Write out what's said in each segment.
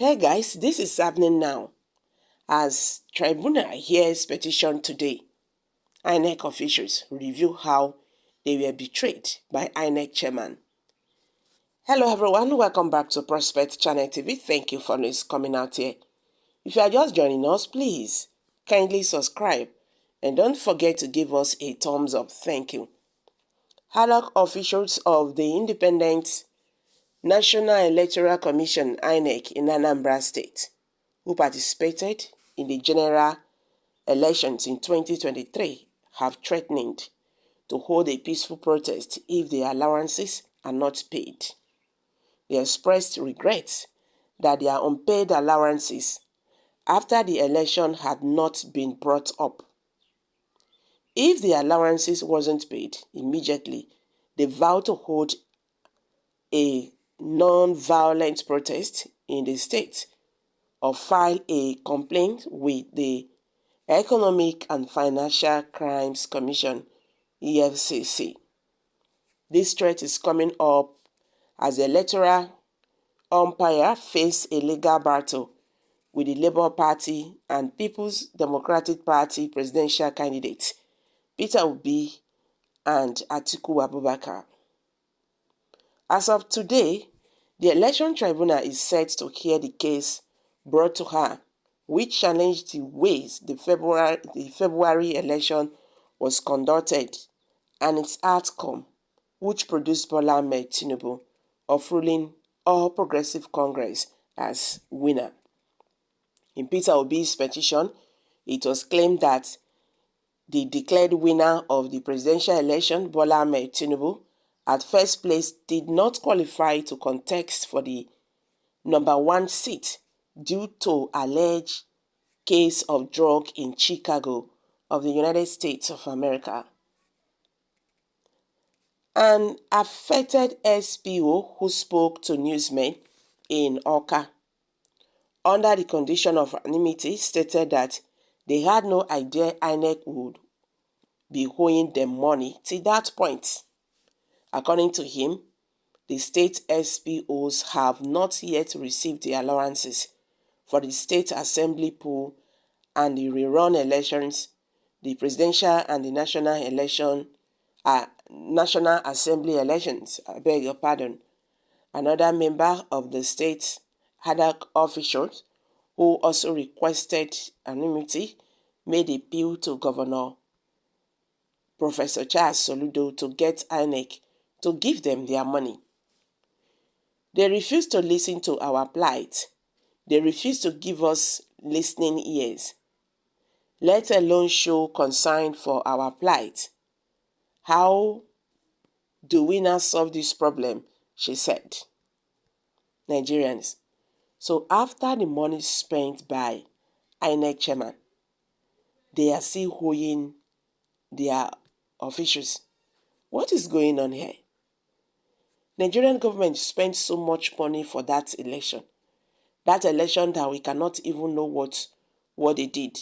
Hey guys, this is happening now. As tribunal hears petition today, INEC officials review how they were betrayed by INEC chairman. Hello everyone, welcome back to Prospect Channel TV. Thank you for coming out here. If you are just joining us, please kindly subscribe and don't forget to give us a thumbs up. Thank you. INEC officials of the Independent National Electoral Commission INEC in Anambra State, who participated in the general elections in 2023, have threatened to hold a peaceful protest if the allowances are not paid. They expressed regret that their unpaid allowances after the election had not been brought up. If the allowances wasn't paid immediately, they vowed to hold a non-violent protest in the state or file a complaint with the Economic and Financial Crimes Commission, EFCC. This threat is coming up as the electoral umpire faced a legal battle with the Labour Party and People's Democratic Party presidential candidates Peter Obi and Atiku Abubakar. As of today, the Election Tribunal is set to hear the case brought to her, which challenged the ways the February election was conducted and its outcome, which produced Bola Ahmed Tinubu of ruling All Progressive Congress as winner. In Peter Obi's petition, it was claimed that the declared winner of the presidential election, Bola Ahmed Tinubu, at first place did not qualify to contest for the number 1 seat due to alleged case of drug in Chicago of the United States of America. An affected SPO who spoke to newsmen in Awka under the condition of anonymity stated that they had no idea INEC would be owing them money till that point. According to him, the state SPOs have not yet received the allowances for the state assembly pool and the rerun elections, the presidential and the National Assembly elections. I beg your pardon. Another member of the state INEC officials who also requested anonymity made an appeal to Governor Professor Charles Soludo to get INEC to give them their money. They refuse to listen to our plight. They refuse to give us listening ears, let alone show concern for our plight. How do we now solve this problem? She said. Nigerians. So after the money spent by INEC chairman, they are still owing their officials. What is going on here? Nigerian government spent so much money for that election. That election that we cannot even know what they did.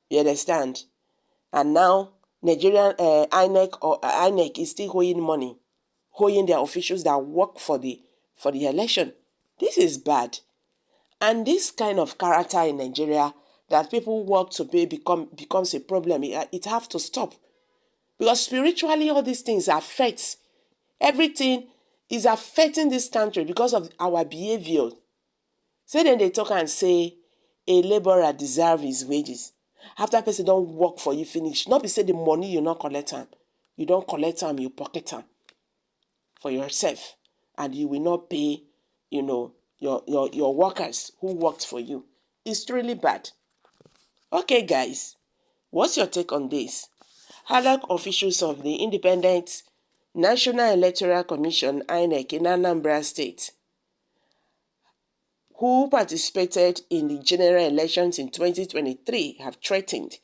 You understand? And now Nigerian INEC is still owing money, owing their officials that work for the election. This is bad. And this kind of character in Nigeria that people work to pay becomes a problem. It have to stop. Because spiritually all these things affect. Everything is affecting this country because of our behavior. So then they talk and say a laborer deserves his wages. After a person don't work for you finish, not be say the money you not collect them. You don't collect them, you pocket them for yourself. And you will not pay, your workers who worked for you. It's really bad. Okay, guys, what's your take on this? INEC officials of the Independent National Electoral Commission, INEC, in Anambra State, who participated in the general elections in 2023, have threatened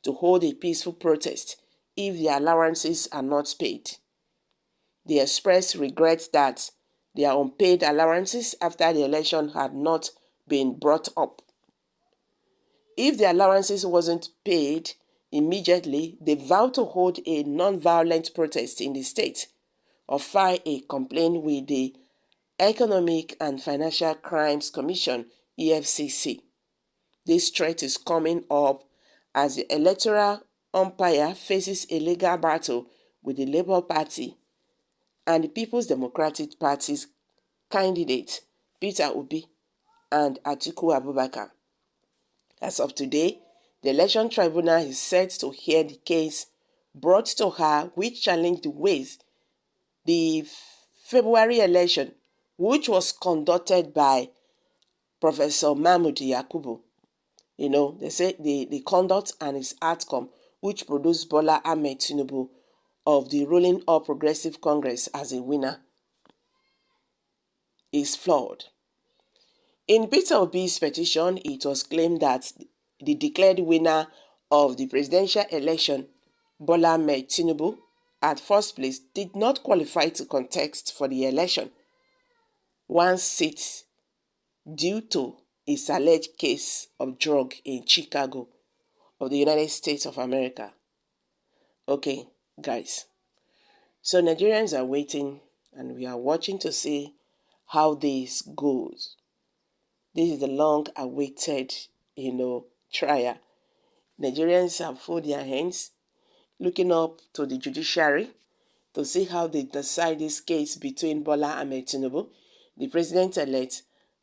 to hold a peaceful protest if the allowances are not paid. They expressed regret that their unpaid allowances after the election had not been brought up. If the allowances wasn't paid immediately, they vowed to hold a non-violent protest in the state or file a complaint with the Economic and Financial Crimes Commission, EFCC. This threat is coming up as the electoral umpire faces a legal battle with the Labour Party and the People's Democratic Party's candidates Peter Obi and Atiku Abubakar. As of today, the election tribunal is set to hear the case brought to her which challenged the ways the February election, which was conducted by Professor Mahmood Yakubu. They say the conduct and its outcome, which produced Bola Ahmed Tinubu of the ruling All Progressive Congress as a winner, is flawed. In Peter Obi's petition, it was claimed that the declared winner of the presidential election, Bola Ahmed Tinubu, at first place, did not qualify to contest for the election, one seat due to his alleged case of drug in Chicago of the United States of America. Okay, guys. So Nigerians are waiting and we are watching to see how this goes. This is the long-awaited, trial. Nigerians have folded their hands, looking up to the judiciary to see how they decide this case between Bola Ahmed Tinubu, the president-elect,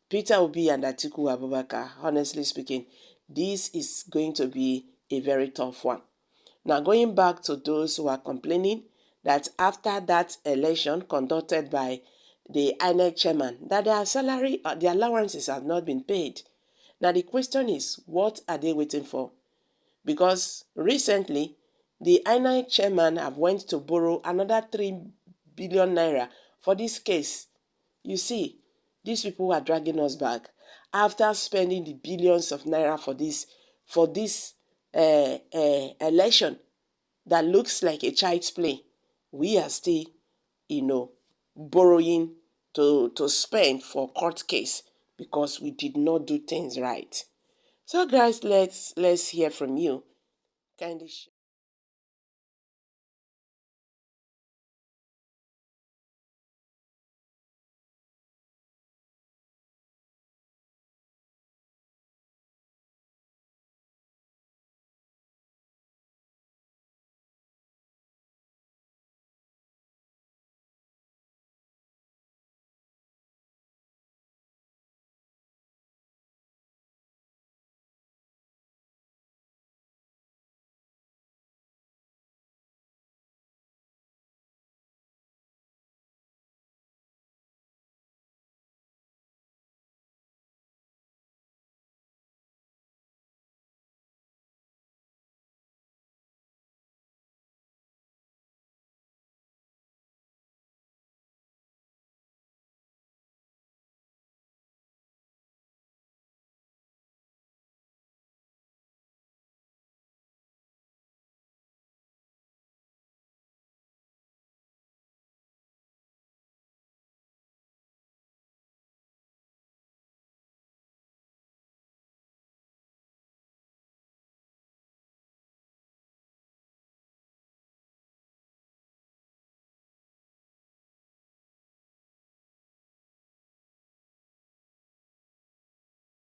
Peter Obi and Atiku Abubakar. Honestly speaking, this is going to be a very tough one. Now, going back to those who are complaining that after that election conducted by the INEC chairman, that their salary, their allowances have not been paid. Now, the question is, what are they waiting for? Because recently, the INEC chairman have went to borrow another 3 billion naira for this case. You see, these people are dragging us back after spending the billions of naira for this election that looks like a child's play. We are still, borrowing to spend for court case because we did not do things right. So guys, let's hear from you. Kindly